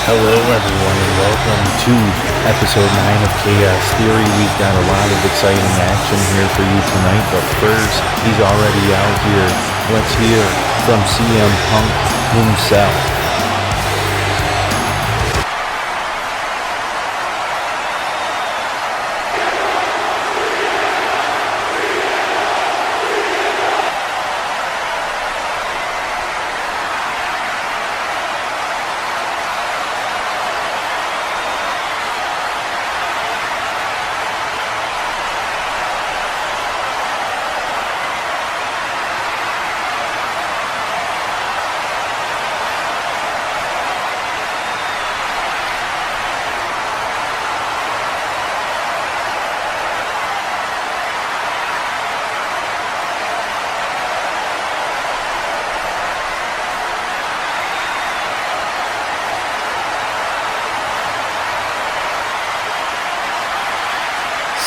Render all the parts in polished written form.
Hello, everyone, and welcome to episode 9 of Chaos Theory. We've got a lot of exciting action here for you tonight, but first, he's already out here. Let's hear from CM Punk himself.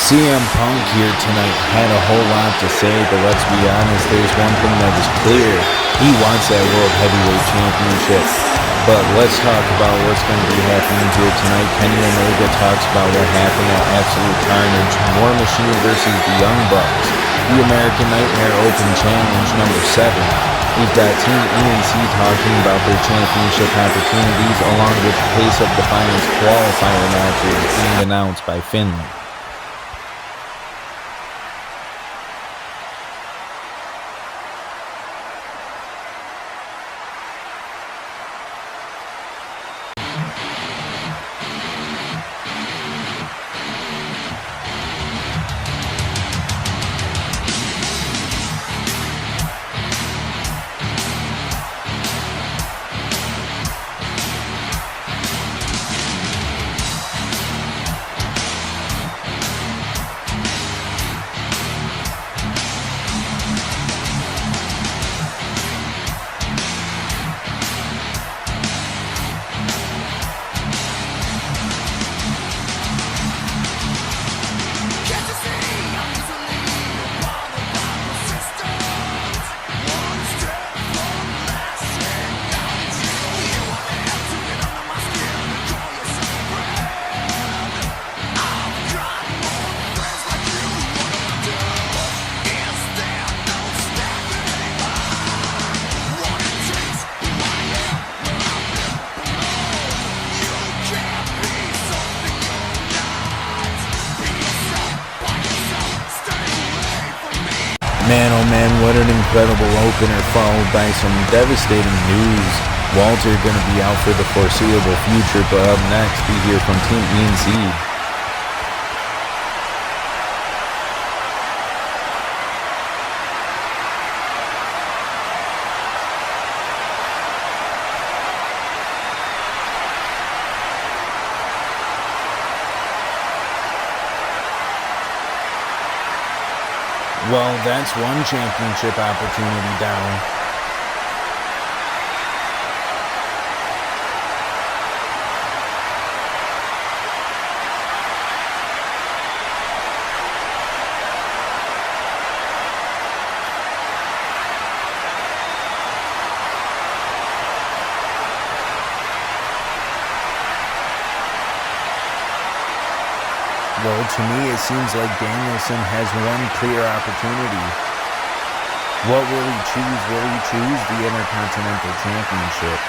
CM Punk here tonight had a whole lot to say, but let's be honest, there's one thing that is clear. He wants that World Heavyweight Championship. But let's talk about what's going to be happening here tonight. Kenny Omega talks about what happened at Absolute Carnage. War Machine versus the Young Bucks. The American Nightmare Open Challenge number 7. We've got Team ENC talking about their championship opportunities, along with the Pace of Defiance qualifier matches being announced by Finlay. Man, oh man, what an incredible opener, followed by some devastating news. Walter going to be out for the foreseeable future, but up next we hear from Team ENC. Well, that's one championship opportunity down. Well, to me, it seems like Danielson has one clear opportunity. What will he choose? Will he choose the Intercontinental Championship?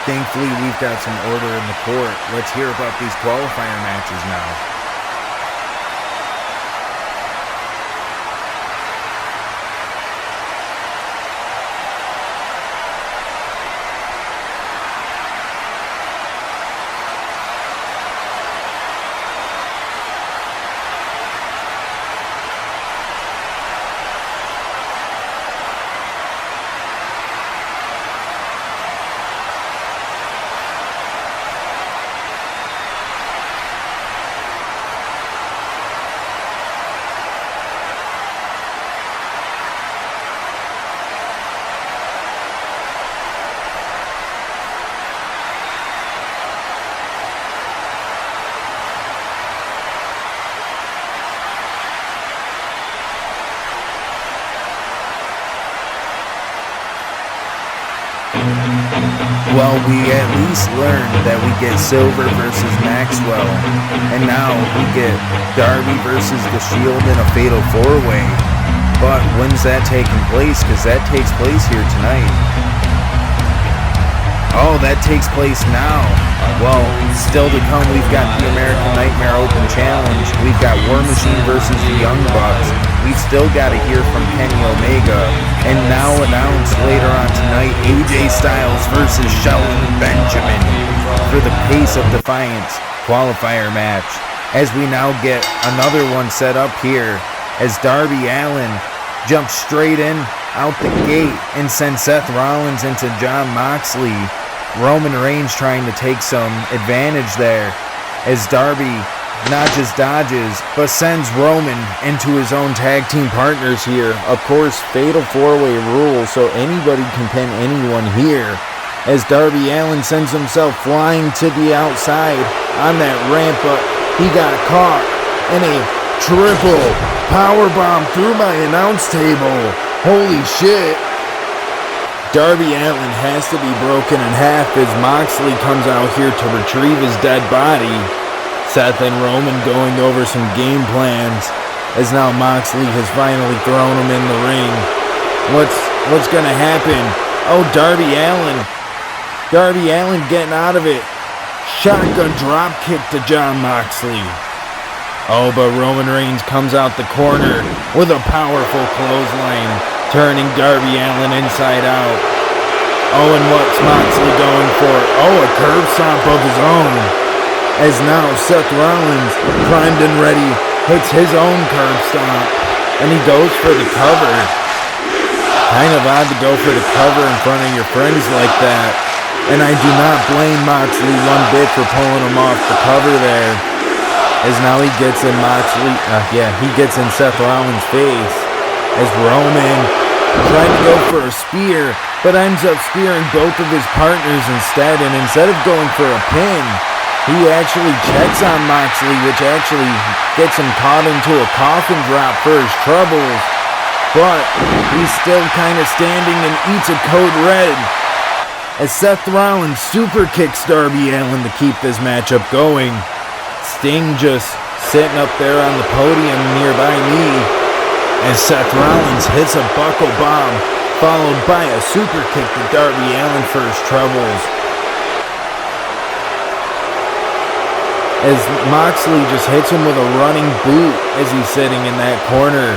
Thankfully, we've got some order in the court. Let's hear about these qualifier matches now. Well, we at least learned that we get Silver versus Maxwell, and now we get Darby versus the Shield in a fatal four-way. But when's that taking place? Because that takes place here tonight. Oh, that takes place now. Well, still to come, we've got the American Nightmare Open Challenge. We've got War Machine versus the Young Bucks. We've still got to hear from Kenny Omega. And now announced later on tonight, AJ Styles versus Shelton Benjamin for the Pace of Defiance qualifier match. As we now get another one set up here, as Darby Allin jumps straight in out the gate and sends Seth Rollins into Jon Moxley. Roman Reigns trying to take some advantage there, as Darby not just dodges, but sends Roman into his own tag team partners here. Of course, fatal four-way rule, so anybody can pin anyone here, as Darby Allin sends himself flying to the outside on that ramp, but he got caught in a triple powerbomb through my announce table. Holy shit. Darby Allin has to be broken in half as Moxley comes out here to retrieve his dead body. Seth and Roman going over some game plans, as now Moxley has finally thrown him in the ring. What's gonna happen? Oh, Darby Allin getting out of it. Shotgun drop kick to Jon Moxley. Oh, but Roman Reigns comes out the corner with a powerful clothesline, turning Darby Allin inside out. Oh, and what's Moxley going for? Oh, a curb stomp of his own. As now Seth Rollins, primed and ready, hits his own curb stomp, and he goes for the cover. Kind of odd to go for the cover in front of your friends like that. And I do not blame Moxley one bit for pulling him off the cover there. As now he gets in he gets in Seth Rollins' face. As Roman tried to go for a spear, but ends up spearing both of his partners instead. And instead of going for a pin, he actually checks on Moxley, which actually gets him caught into a coffin drop for his troubles. But he's still kind of standing and eats a code red, as Seth Rollins super kicks Darby Allin to keep this matchup going. Sting just sitting up there on the podium nearby me, as Seth Rollins hits a buckle bomb, followed by a super kick to Darby Allin for his troubles. As Moxley just hits him with a running boot as he's sitting in that corner.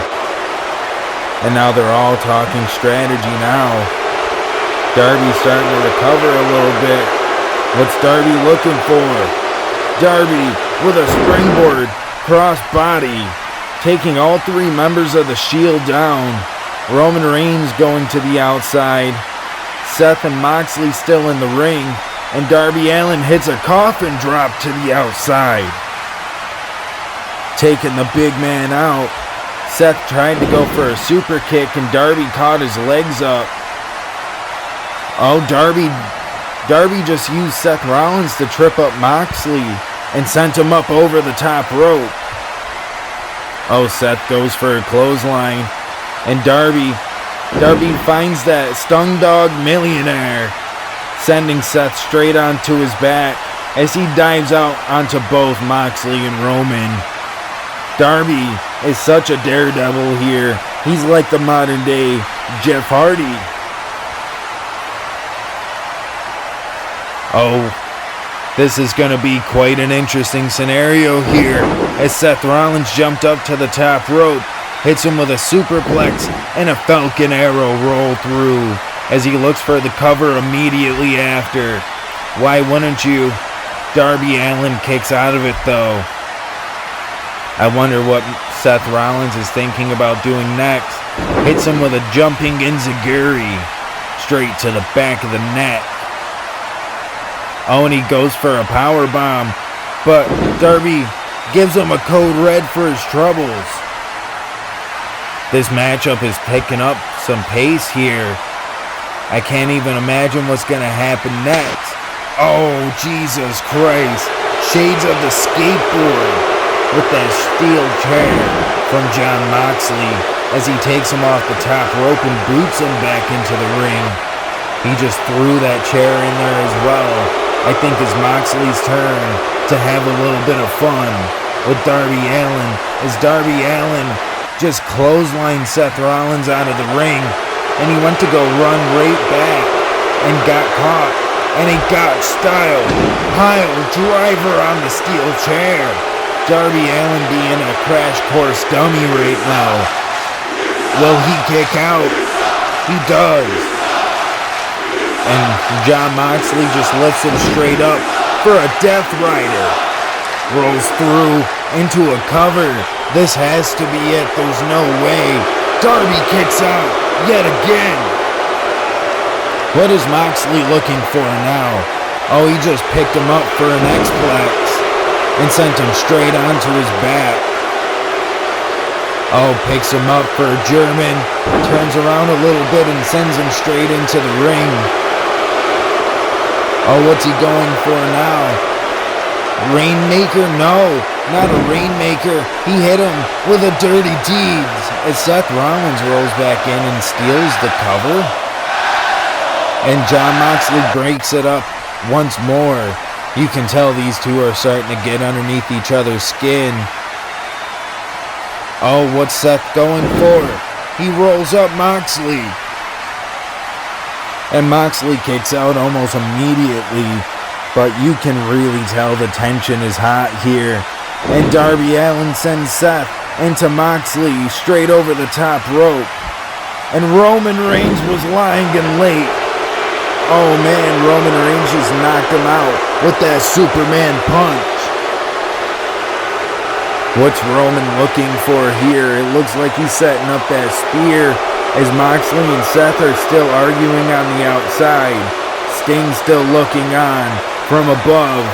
And now they're all talking strategy now. Darby's starting to recover a little bit. What's Darby looking for? Darby with a springboard crossbody, taking all three members of the Shield down. Roman Reigns going to the outside. Seth and Moxley still in the ring. And Darby Allin hits a coffin drop to the outside, taking the big man out. Seth tried to go for a super kick and Darby caught his legs up. Oh, Darby just used Seth Rollins to trip up Moxley and sent him up over the top rope. Oh, Seth goes for a clothesline, and Darby finds that Stung Dog Millionaire, sending Seth straight onto his back as he dives out onto both Moxley and Roman. Darby is such a daredevil here. He's like the modern day Jeff Hardy. Oh, this is going to be quite an interesting scenario here, as Seth Rollins jumped up to the top rope, hits him with a superplex and a Falcon Arrow roll through, as he looks for the cover immediately after. Why wouldn't you? Darby Allin kicks out of it though. I wonder what Seth Rollins is thinking about doing next. Hits him with a jumping enziguri straight to the back of the neck. Oh, and he goes for a power bomb, but Darby gives him a code red for his troubles. This matchup is picking up some pace here. I can't even imagine what's going to happen next. Oh, Jesus Christ. Shades of the skateboard with that steel chair from Jon Moxley as he takes him off the top rope and boots him back into the ring. He just threw that chair in there as well. I think it's Moxley's turn to have a little bit of fun with Darby Allin, as Darby Allin just clotheslined Seth Rollins out of the ring, and he went to go run right back and got caught, and he got style pile driver on the steel chair. Darby Allin being a crash course dummy right now. Will he kick out? He does. And Jon Moxley just lifts him straight up for a Death Rider. Rolls through into a cover. This has to be it. There's no way. Darby kicks out yet again. What is Moxley looking for now? Oh, he just picked him up for an X-Plex and sent him straight onto his back. Oh, picks him up for a German, turns around a little bit and sends him straight into the ring. Oh, what's he going for now? Rainmaker? No, not a Rainmaker. He hit him with a Dirty Deeds as Seth Rollins rolls back in and steals the cover. And Jon Moxley breaks it up once more. You can tell these two are starting to get underneath each other's skin. Oh, what's Seth going for? He rolls up Moxley. And Moxley kicks out almost immediately. But you can really tell the tension is hot here. And Darby Allin sends Seth into Moxley straight over the top rope. And Roman Reigns was lying in late. Oh man, Roman Reigns just knocked him out with that Superman punch. What's Roman looking for here? It looks like he's setting up that spear as Moxley and Seth are still arguing on the outside. Sting's still looking on from above.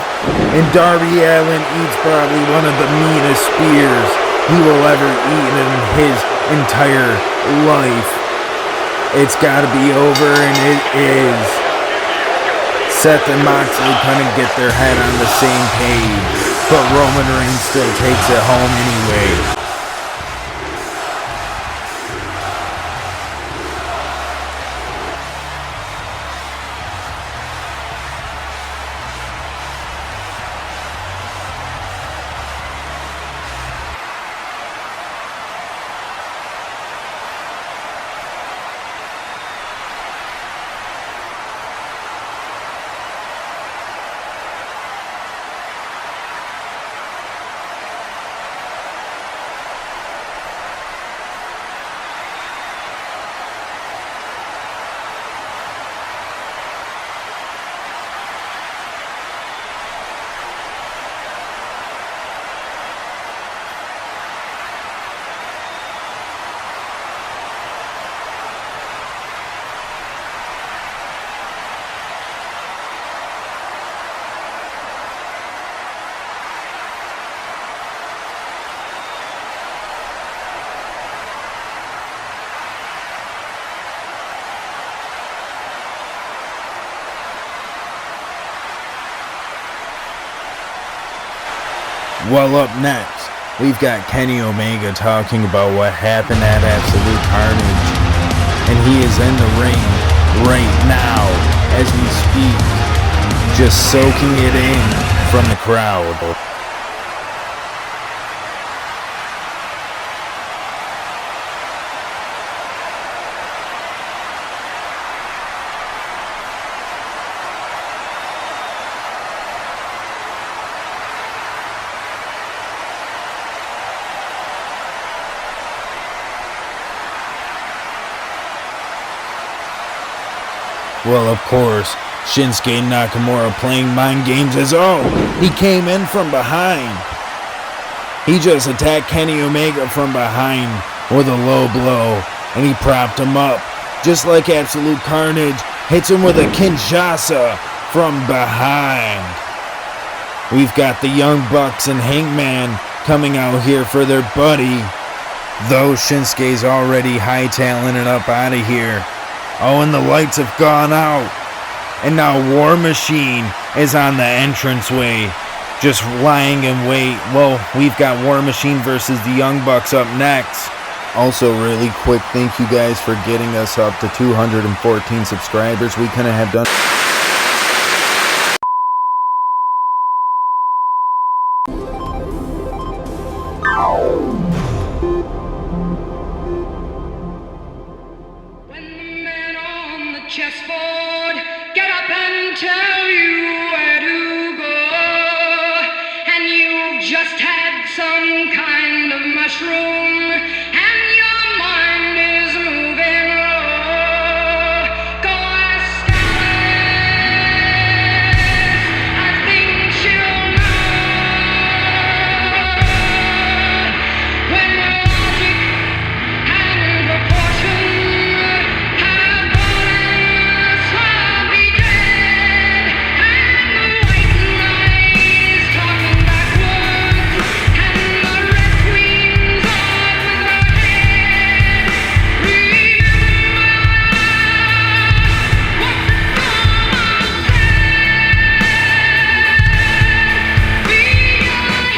And Darby Allin eats probably one of the meanest spears he will ever eat in his entire life. It's gotta be over, and it is. Seth and Moxley couldn't get their head on the same page, but Roman Reigns still takes it home anyway. Well, up next, we've got Kenny Omega talking about what happened at Absolute Carnage. And he is in the ring right now as we speak, just soaking it in from the crowd. Well, of course, Shinsuke Nakamura playing mind games as he came in from behind. He just attacked Kenny Omega from behind with a low blow, and he propped him up. Just like Absolute Carnage, hits him with a Kinshasa from behind. We've got the Young Bucks and Hangman coming out here for their buddy, though Shinsuke's already hightailing it up out of here. Oh, and the lights have gone out. And now War Machine is on the entranceway, just lying in wait. Well, we've got War Machine versus the Young Bucks up next. Also, really quick, thank you guys for getting us up to 214 subscribers. We couldn't have done. When the men on the chessboard get up and tell you where to go, and you've just had some kind of mushroom, and your mind is moving low, go ask Alice, I think she'll know. When logic and proportion have gone sloppy dead, and the white knight is talking backwards, and the red queen's off with her head. Remember what the Thomas said. Be ahead, be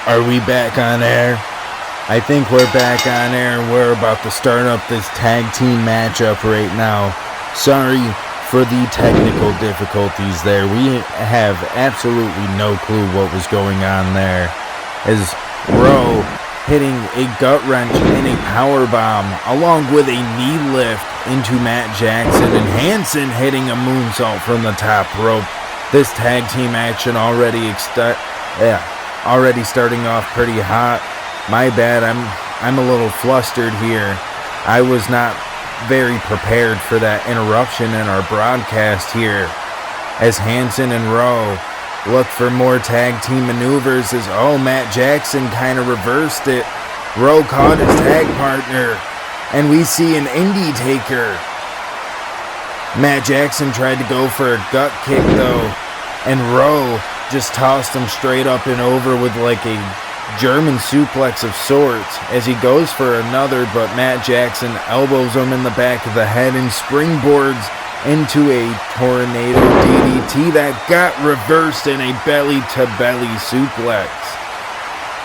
Are we back on air? I think we're back on air and we're about to start up this tag team matchup right now. Sorry for the technical difficulties there. We have absolutely no clue what was going on there. As Rowe hitting a gut wrench and a power bomb along with a knee lift into Matt Jackson, and Hanson hitting a moonsault from the top rope. This tag team action already starting off pretty hot. My bad, I'm a little flustered here. I was not very prepared for that interruption in our broadcast here. As Hanson and Rowe look for more tag team maneuvers, as Matt Jackson kind of reversed it. Rowe caught his tag partner, and we see an indie taker. Matt Jackson tried to go for a gut kick though, and Rowe just tossed him straight up and over with like a German suplex of sorts as he goes for another, but Matt Jackson elbows him in the back of the head and springboards into a tornado DDT that got reversed in a belly-to-belly suplex.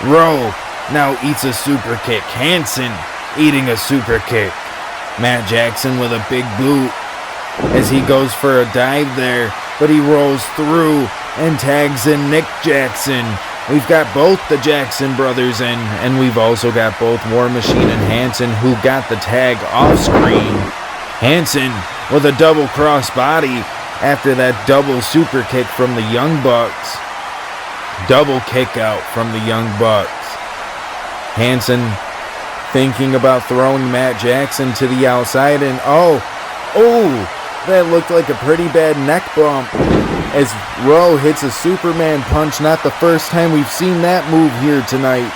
Rowe now eats a super kick. Hanson eating a super kick. Matt Jackson with a big boot as he goes for a dive there, but he rolls through and tags in Nick Jackson. We've got both the Jackson brothers in, and we've also got both War Machine and Hanson who got the tag off screen. Hanson with a double cross body after that double super kick from the Young Bucks. Double kick out from the Young Bucks. Hanson thinking about throwing Matt Jackson to the outside, and that looked like a pretty bad neck bump as Rowe hits a Superman punch. Not the first time we've seen that move here tonight,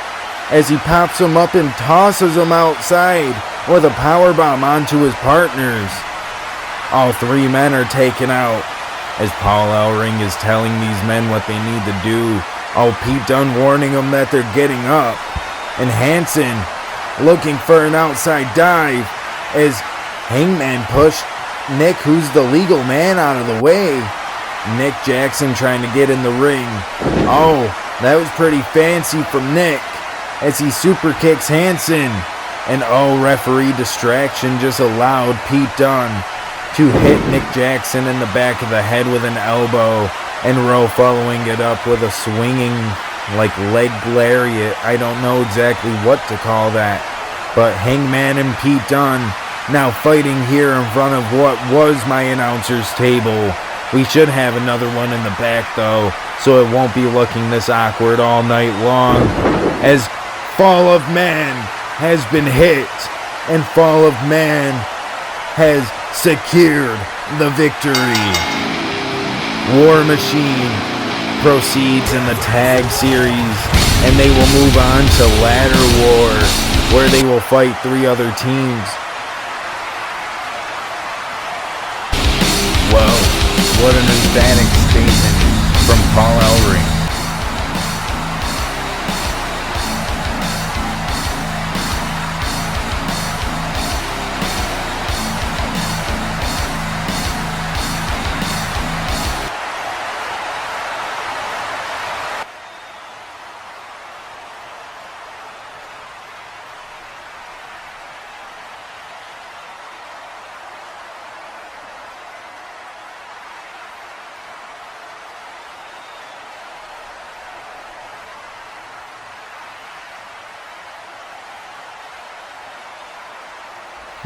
as he pops him up and tosses him outside with a powerbomb onto his partners. All three men are taken out as Paul Ellering is telling these men what they need to do. Pete Dunne warning them that they're getting up, and Hanson looking for an outside dive as Hangman pushed Nick, who's the legal man, out of the way. Nick Jackson trying to get in the ring. That was pretty fancy from Nick as he super kicks Hanson. And referee distraction just allowed Pete Dunne to hit Nick Jackson in the back of the head with an elbow, and Rowe following it up with a swinging leg lariat. I don't know exactly what to call that, but Hangman and Pete Dunne now fighting here in front of what was my announcer's table. We should have another one in the back though, so it won't be looking this awkward all night long, as Fall of Man has been hit, and Fall of Man has secured the victory. War Machine proceeds in the tag series, and they will move on to Ladder War, where they will fight 3 other teams. What an emphatic statement from Paul Ellering.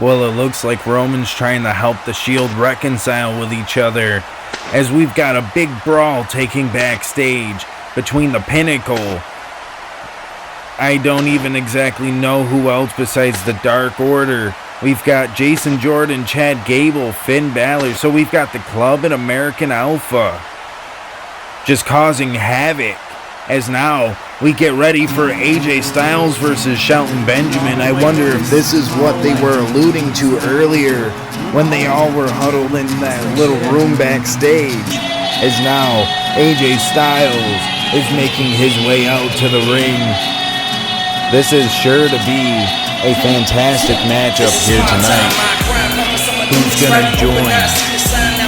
Well, it looks like Roman's trying to help the Shield reconcile with each other, as we've got a big brawl taking backstage between the Pinnacle. I don't even exactly know who else besides the Dark Order. We've got Jason Jordan, Chad Gable, Finn Balor, so we've got the Club and American Alpha just causing havoc, as now we get ready for AJ Styles versus Shelton Benjamin. I wonder if this is what they were alluding to earlier when they all were huddled in that little room backstage, as now AJ Styles is making his way out to the ring. This is sure to be a fantastic matchup here tonight. Who's gonna join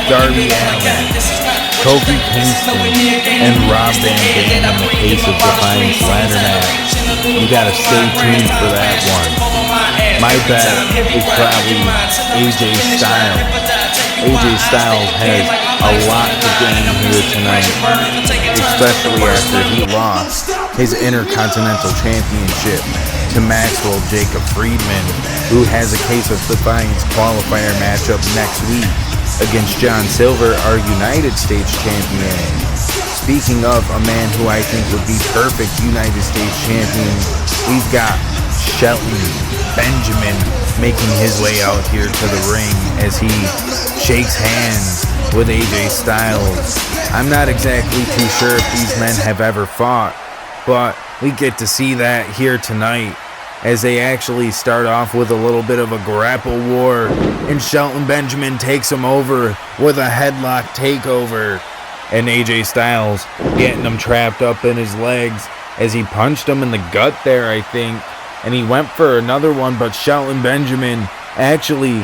Darby Allin, Kofi Kingston, and Rob Van Dam in the case of Defiant ladder match? You gotta stay tuned for that one. My bet is probably AJ Styles. AJ Styles has a lot to gain here tonight, especially after he lost his Intercontinental Championship to Maxwell Jacob Friedman, who has a case of Defiance qualifier matchup next week against John Silver, our United States champion. Speaking of a man who I think would be perfect United States champion, we've got Shelton Benjamin making his way out here to the ring as he shakes hands with AJ Styles. I'm not exactly too sure if these men have ever fought, but we get to see that here tonight as they actually start off with a little bit of a grapple war, and Shelton Benjamin takes him over with a headlock takeover, and AJ Styles getting him trapped up in his legs as he punched him in the gut there, I think, and he went for another one, but Shelton Benjamin actually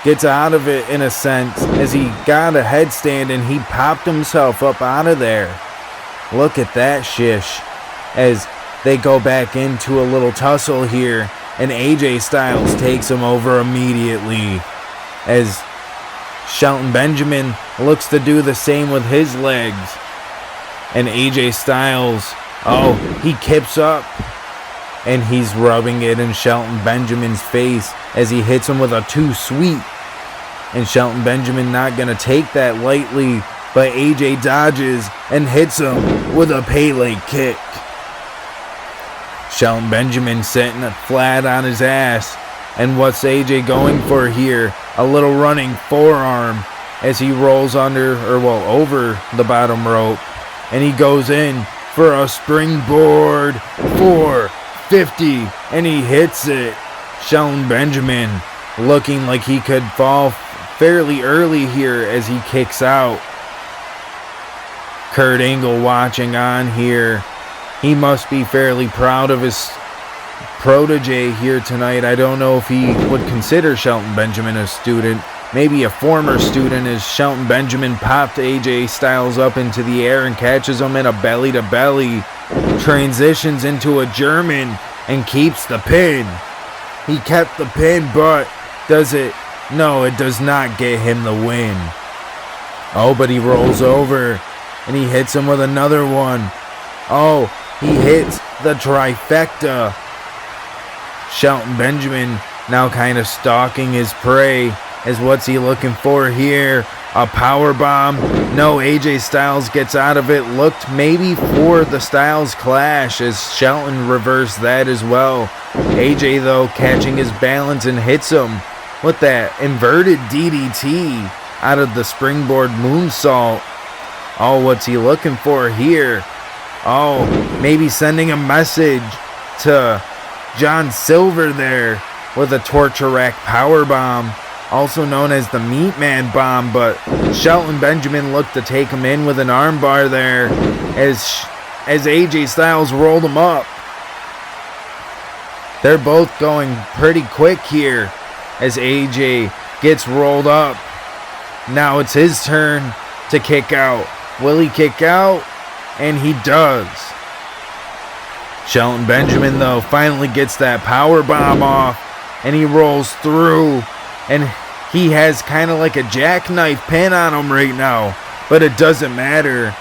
gets out of it in a sense as he got a headstand and he popped himself up out of there. Look at that shish as they go back into a little tussle here, and AJ Styles takes him over immediately as Shelton Benjamin looks to do the same with his legs, and AJ Styles, he kips up and he's rubbing it in Shelton Benjamin's face as he hits him with a too sweet, and Shelton Benjamin not gonna take that lightly, but AJ dodges and hits him with a Pele kick. Shelton Benjamin sitting flat on his ass, and what's AJ going for here? A little running forearm as he rolls under, over the bottom rope, and he goes in for a springboard 450, and he hits it. Shelton Benjamin looking like he could fall fairly early here as he kicks out. Kurt Angle watching on here. He must be fairly proud of his protege here tonight. I don't know if he would consider Shelton Benjamin a student. Maybe a former student, as Shelton Benjamin popped AJ Styles up into the air and catches him in a belly-to-belly. Transitions into a German and keeps the pin. He kept the pin, but does it? No, it does not get him the win. But he rolls over and he hits him with another one. He hits the trifecta. Shelton Benjamin now kind of stalking his prey, as what's he looking for here? A power bomb? No, AJ Styles gets out of it. Looked maybe for the Styles Clash as Shelton reversed that as well. AJ though catching his balance and hits him with that inverted DDT out of the springboard moonsault. What's he looking for here? Maybe sending a message to John Silver there with a torture rack powerbomb. also known as the Meat Man Bomb, but Shelton Benjamin looked to take him in with an armbar there as AJ Styles rolled him up. They're both going pretty quick here as AJ gets rolled up. Now it's his turn to kick out. Will he kick out? And he does. Shelton Benjamin, though, finally gets that power bomb off, and he rolls through, and he has kind of like a jackknife pin on him right now, but it doesn't matter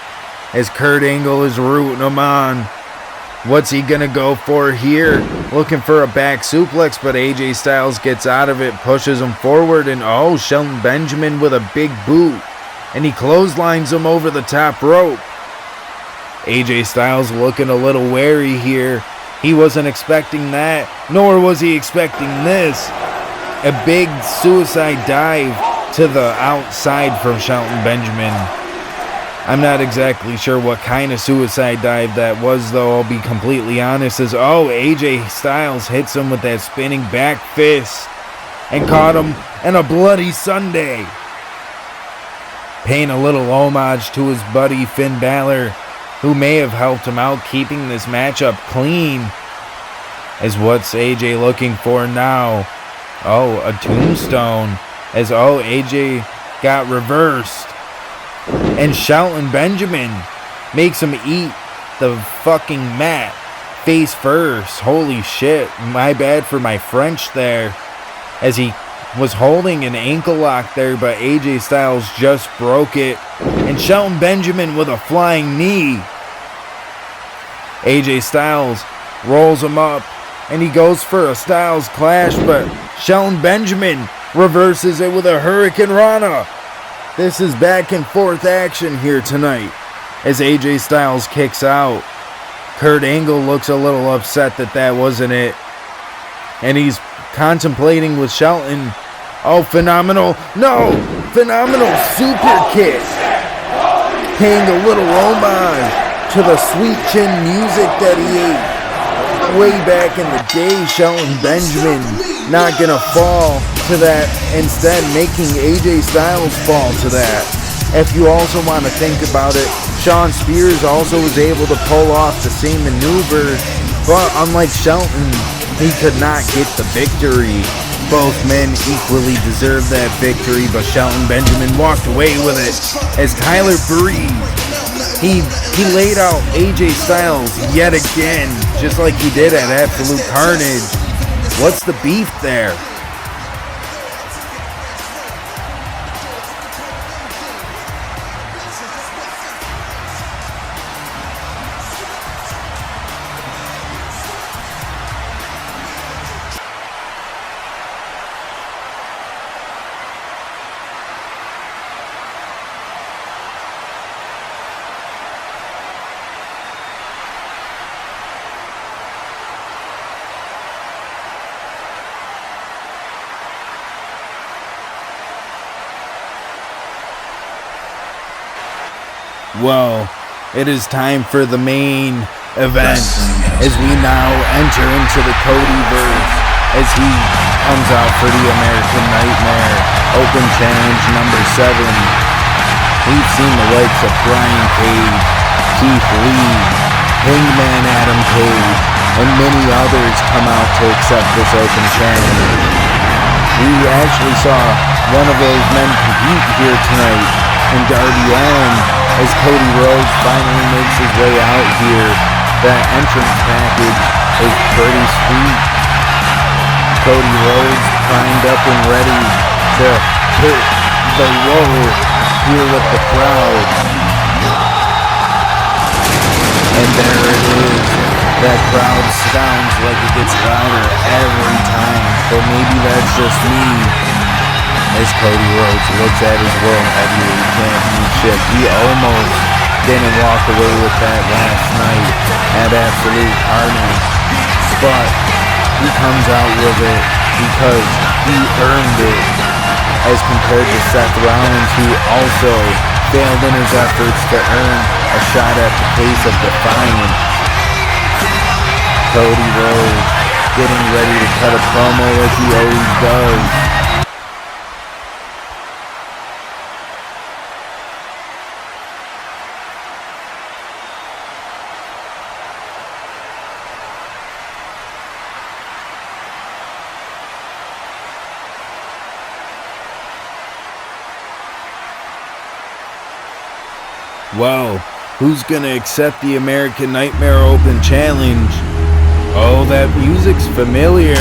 as Kurt Angle is rooting him on. What's he gonna go for here? Looking for a back suplex, but AJ Styles gets out of it, pushes him forward, and oh, Shelton Benjamin with a big boot, and he clotheslines him over the top rope. AJ Styles looking a little wary here. He wasn't expecting that, nor was he expecting this. A big suicide dive to the outside from Shelton Benjamin. I'm not exactly sure what kind of suicide dive that was, though, I'll be completely honest, as AJ Styles hits him with that spinning back fist and caught him in a bloody Sunday. Paying a little homage to his buddy Finn Balor, who may have helped him out keeping this matchup clean, is what's AJ looking for now. Oh, a tombstone, as AJ got reversed. And Shelton Benjamin makes him eat the fucking mat face first. Holy shit, my bad for my French there, as he was holding an ankle lock there, but AJ Styles just broke it. And Shelton Benjamin with a flying knee. AJ Styles rolls him up, and he goes for a Styles clash, but Shelton Benjamin reverses it with a Hurricane Rana. This is back and forth action here tonight as AJ Styles kicks out. Kurt Angle looks a little upset that wasn't it, and he's contemplating with Shelton. Oh, phenomenal. No! Phenomenal super kick. Paying a little homage to the sweet chin music that he ate way back in the day. Shelton Benjamin not gonna fall to that, instead making AJ Styles fall to that. If you also want to think about it, Shawn Spears also was able to pull off the same maneuver, but unlike Shelton, he could not get the victory. Both men equally deserved that victory, but Shelton Benjamin walked away with it as Tyler Breeze, he laid out AJ Styles yet again, just like he did at Absolute Carnage. What's the beef there? Well, it is time for the main event as we now enter into the Codyverse as he comes out for the American Nightmare Open Challenge number 7. We've seen the likes of Brian Cage, Keith Lee, Hangman Adam Page, and many others come out to accept this Open Challenge. We actually saw one of those men compete here tonight in Darby Allin, as Cody Rhodes finally makes his way out here. That entrance package is pretty sweet. Cody Rhodes primed up and ready to hit the road here with the crowd. And there it is. That crowd sounds like it gets louder every time, but maybe that's just me. As Cody Rhodes looks at his World Heavyweight Championship, he almost didn't walk away with that last night at Absolute Carnage, but he comes out with it because he earned it, as compared to Seth Rollins, who also failed in his efforts to earn a shot at the case of Defiant. Cody Rhodes getting ready to cut a promo as he always does. Well, who's gonna accept the American Nightmare Open Challenge? Oh, that music's familiar.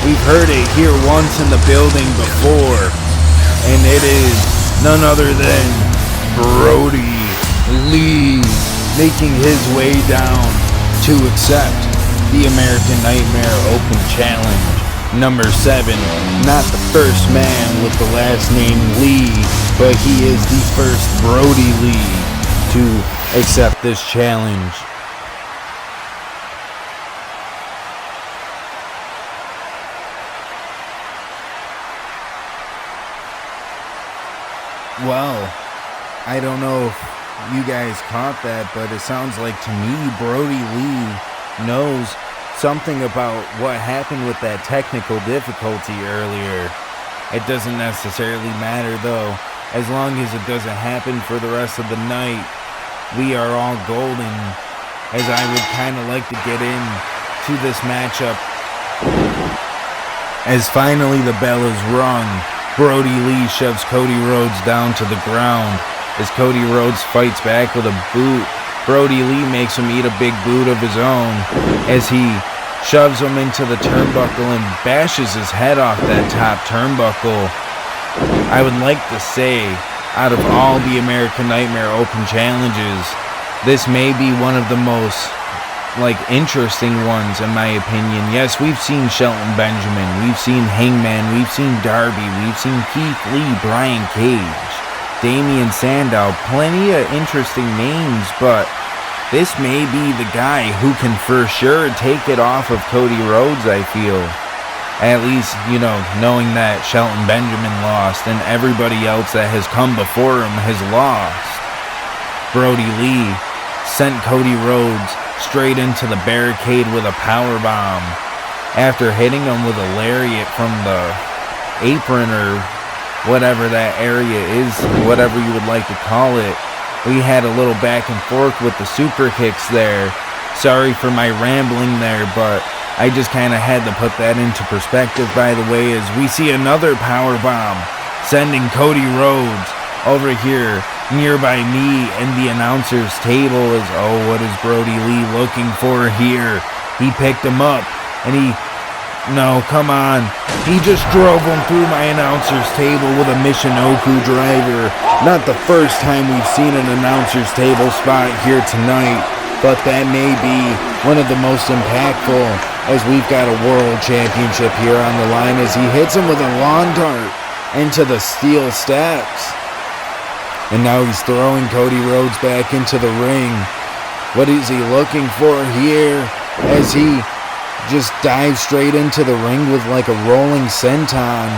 We've heard it here once in the building before. And it is none other than Brody Lee making his way down to accept the American Nightmare Open Challenge. Number 7, not the first man with the last name Lee, but he is the first Brody Lee to accept this challenge. Well, I don't know if you guys caught that, but it sounds like to me Brody Lee knows something about what happened with that technical difficulty earlier. It doesn't necessarily matter though, as long as it doesn't happen for the rest of the night. We are all golden, as I would kind of like to get into this matchup. As finally the bell is rung, Brody Lee shoves Cody Rhodes down to the ground. As Cody Rhodes fights back with a boot, Brody Lee makes him eat a big boot of his own as he shoves him into the turnbuckle and bashes his head off that top turnbuckle. I would like to say, out of all the American Nightmare Open challenges, this may be one of the most interesting ones in my opinion. Yes, we've seen Shelton Benjamin, we've seen Hangman, we've seen Darby, we've seen Keith Lee, Brian Cage, Damian Sandow, plenty of interesting names, but this may be the guy who can for sure take it off of Cody Rhodes, I feel. At least, knowing that Shelton Benjamin lost and everybody else that has come before him has lost. Brody Lee sent Cody Rhodes straight into the barricade with a powerbomb. After hitting him with a lariat from the apron or whatever that area is, whatever you would like to call it, we had a little back and forth with the super kicks there. Sorry for my rambling there, but I just kind of had to put that into perspective, by the way, as we see another powerbomb sending Cody Rhodes over here nearby me and the announcer's table. Is, oh, what is Brody Lee looking for here? He picked him up and no, come on. He just drove him through my announcer's table with a Michinoku driver. Not the first time we've seen an announcer's table spot here tonight, but that may be one of the most impactful, as we've got a world championship here on the line, as he hits him with a lawn dart into the steel steps. And now he's throwing Cody Rhodes back into the ring. What is he looking for here, as he just dives straight into the ring with like a rolling senton?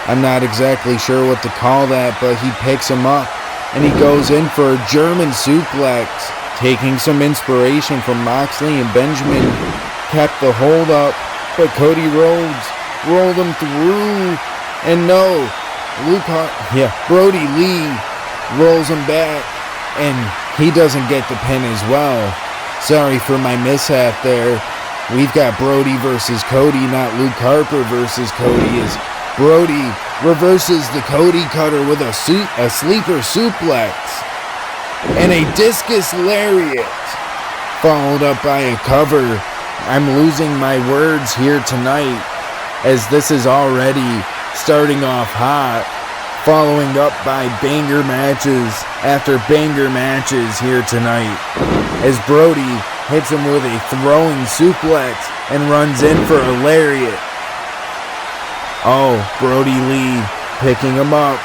I'm not exactly sure what to call that, but he picks him up and he goes in for a German suplex, taking some inspiration from Moxley and Benjamin. Kept the hold up, but Cody Rhodes rolled him through, and no, Brody Lee rolls him back, and he doesn't get the pin as well. Sorry for my mishap there. We've got Brody versus Cody, not Luke Harper versus Cody, as Brody reverses the Cody cutter with a sleeper suplex and a discus lariat, followed up by a cover. I'm losing my words here tonight, as this is already starting off hot, following up by banger matches after banger matches here tonight, as Brody hits him with a throwing suplex and runs in for a lariat. Oh, Brody Lee picking him up.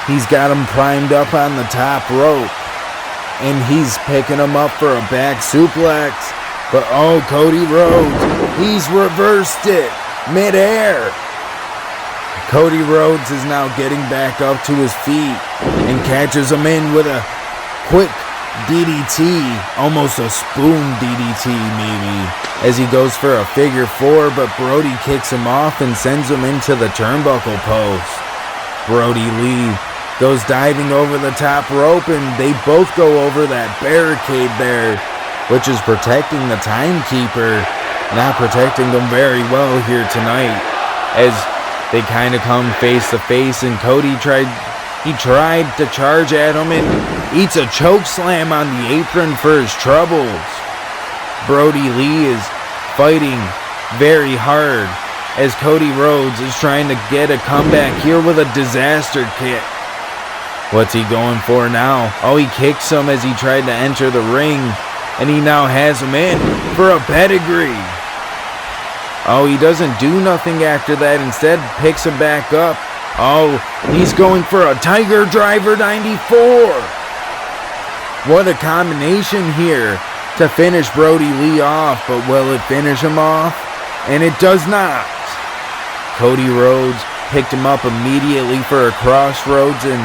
He's got him primed up on the top rope, and he's picking him up for a back suplex. But oh, Cody Rhodes, he's reversed it midair. Cody Rhodes is now getting back up to his feet and catches him in with a quick DDT, almost a spoon DDT maybe, as he goes for a figure four, but Brody kicks him off and sends him into the turnbuckle post. Brody Lee goes diving over the top rope, and they both go over that barricade there, which is protecting the timekeeper, not protecting them very well here tonight, as they kind of come face to face, and Cody tried to charge at him, and eats a choke slam on the apron for his troubles. Brody Lee is fighting very hard as Cody Rhodes is trying to get a comeback here with a disaster kick. What's he going for now? Oh, he kicks him as he tried to enter the ring, and he now has him in for a pedigree. Oh, he doesn't do nothing after that. Instead, picks him back up. Oh, he's going for a Tiger Driver 94. What a combination here to finish Brody Lee off, but will it finish him off? And it does not. Cody Rhodes picked him up immediately for a crossroads, and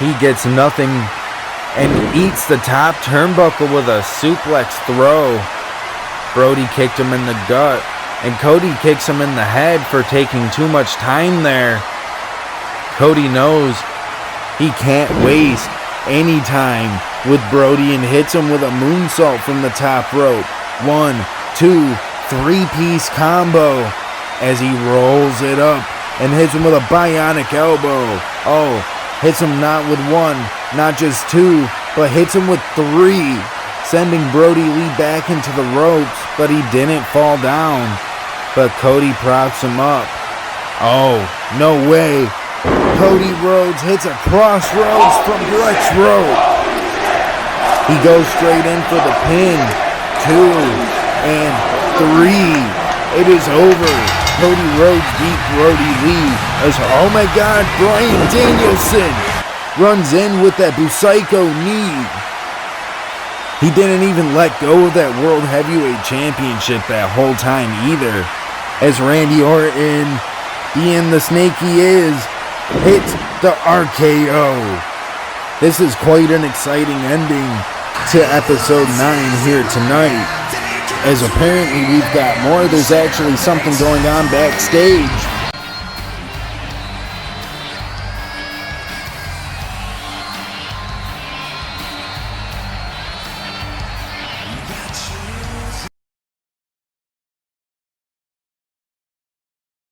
he gets nothing and eats the top turnbuckle with a suplex throw. Brody kicked him in the gut, and Cody kicks him in the head for taking too much time there. Cody knows he can't waste any time with Brody and hits him with a moonsault from the top rope. 1, 2, 3-piece combo as he rolls it up and hits him with a bionic elbow. Oh, hits him not with 1, not just 2, but hits him with 3, sending Brody Lee back into the ropes, but he didn't fall down. But Cody props him up. Oh, no way. Cody Rhodes hits a crossroads from Brett's rope. He goes straight in for the pin. 2 and 3. It is over. Cody Rhodes beat Brody Lee as, oh my God, Bryan Danielson runs in with that Busaiku knee. He didn't even let go of that World Heavyweight Championship that whole time either. As Randy Orton, being the snake he is, hits the RKO. This is quite an exciting ending to episode 9 here tonight, as apparently we've got more. There's actually something going on backstage